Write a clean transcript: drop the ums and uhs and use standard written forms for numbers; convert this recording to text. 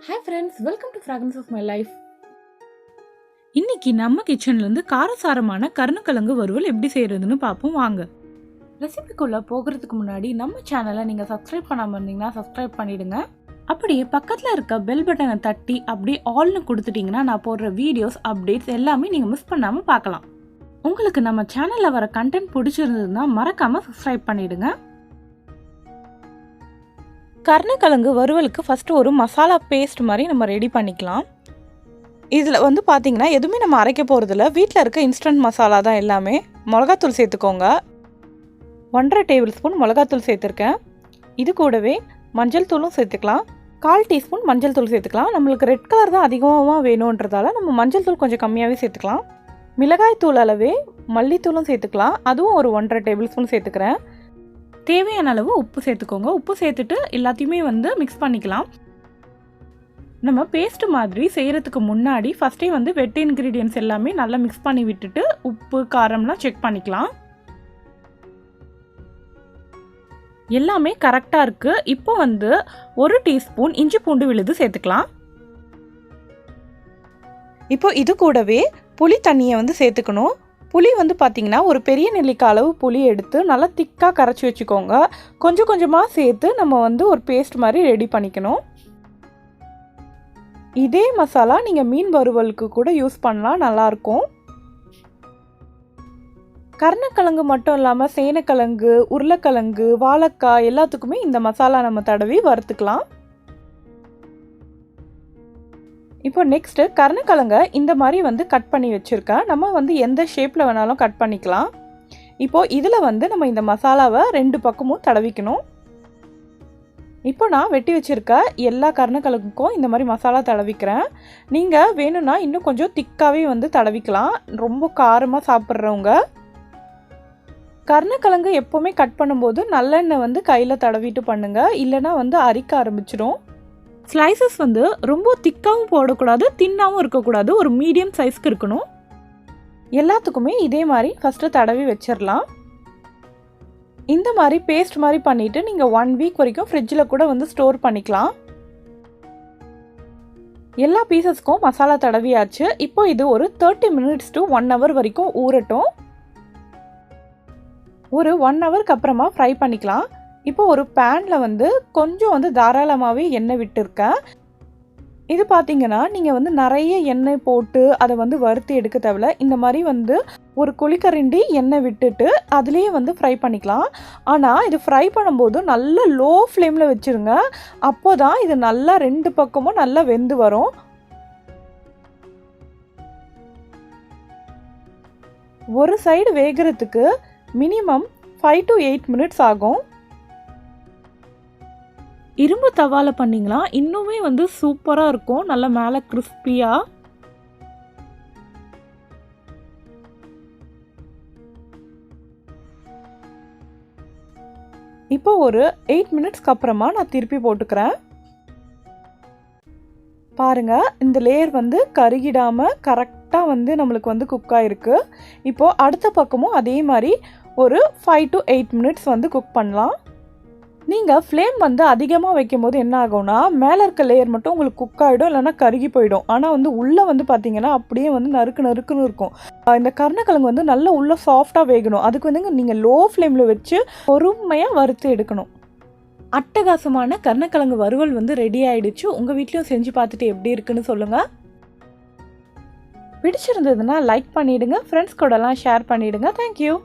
Hi friends, welcome to Fragrance of My Life. இன்னைக்கு நம்ம கிச்சன்ல இருந்து காரசாரமான கருணக்கிழங்கு வறுவல் எப்படி செய்யறதுன்னு பாப்போம் வாங்க. ரெசிபிக்குள்ள போகிறதுக்கு முன்னாடி நம்ம சேனலை நீங்க சப்ஸ்கிரைப் பண்ணாம இருந்தீங்கன்னா சப்ஸ்கிரைப் பண்ணிடுங்க. அப்படியே பக்கத்துல இருக்க பெல் பட்டனை தட்டி அப்படியே ஆல்னு கொடுத்துட்டீங்கன்னா நான் போடுற வீடியோஸ் அப்டேட்ஸ் எல்லாமே நீங்க மிஸ் பண்ணாம பார்க்கலாம். உங்களுக்கு நம்ம சேனல்ல வர கண்டென்ட் பிடிச்சிருந்ததுன்னா மறக்காம சப்ஸ்கிரைப் பண்ணிடுங்க. கருணக்கிழங்கு வறுவலுக்கு ஃபஸ்ட்டு ஒரு மசாலா பேஸ்ட் மாதிரி நம்ம ரெடி பண்ணிக்கலாம். இதில் பார்த்திங்கன்னா எதுவுமே நம்ம அரைக்க போகிறதில்ல, வீட்டில் இருக்க இன்ஸ்டன்ட் மசாலா தான் எல்லாமே. மிளகாத்தூள் சேர்த்துக்கோங்க, 1.5 டேபிள் ஸ்பூன் மிளகாத்தூள் சேர்த்துருக்கேன். இது கூடவே மஞ்சள் தூளும் சேர்த்துக்கலாம், 1/4 டீஸ்பூன் மஞ்சள் தூள் சேர்த்துக்கலாம். நம்மளுக்கு ரெட் கலர் தான் அதிகமாக வேணுன்றதால நம்ம மஞ்சள் தூள் கொஞ்சம் கம்மியாகவே சேர்த்துக்கலாம். மிளகாய் தூள் அளவே மல்லித்தூளும் சேர்த்துக்கலாம், அதுவும் ஒரு 1.5 டேபிள் ஸ்பூன் சேர்த்துக்கிறேன். தேவையான அளவு உப்பு சேர்த்துக்கோங்க. உப்பு சேர்த்துட்டு எல்லாத்தையுமே மிக்ஸ் பண்ணிக்கலாம். நம்ம பேஸ்ட் மாதிரி செய்கிறதுக்கு முன்னாடி ஃபஸ்ட்டே வெட் இன்க்ரீடியன்ஸ் எல்லாமே நல்லா மிக்ஸ் பண்ணி விட்டுட்டு உப்பு காரம்லாம் செக் பண்ணிக்கலாம். எல்லாமே கரெக்டாக இருக்குது. இப்போ 1 டீஸ்பூன் இஞ்சி பூண்டு விழுது சேர்த்துக்கலாம். இப்போ இது கூடவே புளி தண்ணியை சேர்த்துக்கணும். புளி பார்த்திங்கன்னா ஒரு பெரிய நெல்லிக்காய் அளவு புளி எடுத்து நல்லா திக்காக கரைச்சி வச்சுக்கோங்க. கொஞ்சம் கொஞ்சமாக சேர்த்து நம்ம ஒரு பேஸ்ட் மாதிரி ரெடி பண்ணிக்கணும். இதே மசாலா நீங்கள் மீன் வறுவலுக்கு கூட யூஸ் பண்ணலாம், நல்லாயிருக்கும். கருணக்கிழங்கு மட்டும் இல்லாமல் சேனைக்கிழங்கு, உருளைக்கிழங்கு, வாழைக்காய் எல்லாத்துக்குமே இந்த மசாலா நம்ம தடவி வறுத்துக்கலாம். இப்போ நெக்ஸ்ட்டு கருணக்கிழங்கை இந்த மாதிரி கட் பண்ணி வச்சுருக்கேன். நம்ம எந்த ஷேப்பில் வேணாலும் கட் பண்ணிக்கலாம். இப்போது இதில் நம்ம இந்த மசாலாவை 2 பக்கமும் தடவிக்கணும். இப்போ நான் வெட்டி வச்சுருக்க எல்லா கருணக்கிழங்குக்கும் இந்த மாதிரி மசாலா தடவிக்கிறேன். நீங்கள் வேணும்னா இன்னும் கொஞ்சம் திக்காகவே தடவிக்கலாம், ரொம்ப காரமாக சாப்பிட்றவங்க. கருணக்கிழங்கு எப்போவுமே கட் பண்ணும்போது நல்லெண்ணெய் கையில் தடவிட்டு பண்ணுங்கள், இல்லைனா அரிக்க ஆரம்பிச்சிடும். ஸ்லைசஸ் ரொம்ப திக்காகவும் போடக்கூடாது, தின்னாகவும் இருக்கக்கூடாது, ஒரு மீடியம் சைஸ்க்கு இருக்கணும். எல்லாத்துக்குமே இதே மாதிரி ஃபஸ்ட்டு தடவி வச்சிடலாம். இந்த மாதிரி பேஸ்ட் மாதிரி பண்ணிவிட்டு நீங்கள் 1 வீக் வரைக்கும் ஃப்ரிட்ஜில் கூட ஸ்டோர் பண்ணிக்கலாம். எல்லா பீசஸ்க்கும் மசாலா தடவியாச்சு. இப்போ இது ஒரு 30 மினிட்ஸ் to 1 hour வரைக்கும் ஊறட்டும். ஒரு 1 ஹவருக்கு அப்புறமா ஃப்ரை பண்ணிக்கலாம். இப்போ ஒரு பேனில் கொஞ்சம் தாராளமாகவே எண்ணெய் விட்டுருக்கேன். இது பார்த்தீங்கன்னா நீங்கள் நிறைய எண்ணெய் போட்டு அதை வறுத்து எடுக்க தேவையில்ல. இந்த மாதிரி ஒரு குழிக்கரண்டி எண்ணெய் விட்டுட்டு அதுலேயே ஃப்ரை பண்ணிக்கலாம். ஆனால் இது ஃப்ரை பண்ணும்போது நல்லா லோ ஃப்ளேமில் வச்சுருங்க, அப்போ தான் இது நல்லா 2 பக்கமும் நல்லா வெந்து வரும். ஒரு சைடு வேகிறதுக்கு மினிமம் 5 to 8 மினிட்ஸ் ஆகும். இரும்பு தவால பண்ணிங்களா இன்னுமே சூப்பராக இருக்கும், நல்லா மேலே கிறிஸ்பியாக. இப்போ ஒரு 8 மினிட்ஸ்க்கு அப்புறமா நான் திருப்பி போட்டுக்கிறேன். பாருங்கள், இந்த லேயர் கருகிடாமல் கரெக்டாக நம்மளுக்கு குக் ஆகிருக்கு. இப்போது அடுத்த பக்கமும் அதே மாதிரி ஒரு 5 to 8 மினிட்ஸ் குக் பண்ணலாம். நீங்கள் ஃப்ளேம் அதிகமாக வைக்கும் போது என்ன ஆகும்னா மேலே இருக்க லேயர் மட்டும் உங்களுக்கு குக் ஆகிடும், இல்லைனா கருகி போயிடும். ஆனால் உள்ளே பார்த்தீங்கன்னா அப்படியே நறுக்குன்னு இருக்கும். இந்த கருணக்கிழங்கு நல்லா உள்ளே சாஃப்டாக வேகணும். அதுக்கு நீங்கள் லோ ஃப்ளேமில் வச்சு பொறுமையாக வறுத்து எடுக்கணும். அட்டகாசமான கருணக்கிழங்கு வறுவல் ரெடி ஆகிடுச்சு. உங்கள் வீட்லேயும் செஞ்சு பார்த்துட்டு எப்படி இருக்குன்னு சொல்லுங்கள். பிடிச்சிருந்ததுன்னா லைக் பண்ணிவிடுங்க, ஃப்ரெண்ட்ஸ் கூடலாம் ஷேர் பண்ணிவிடுங்க. தேங்க்யூ.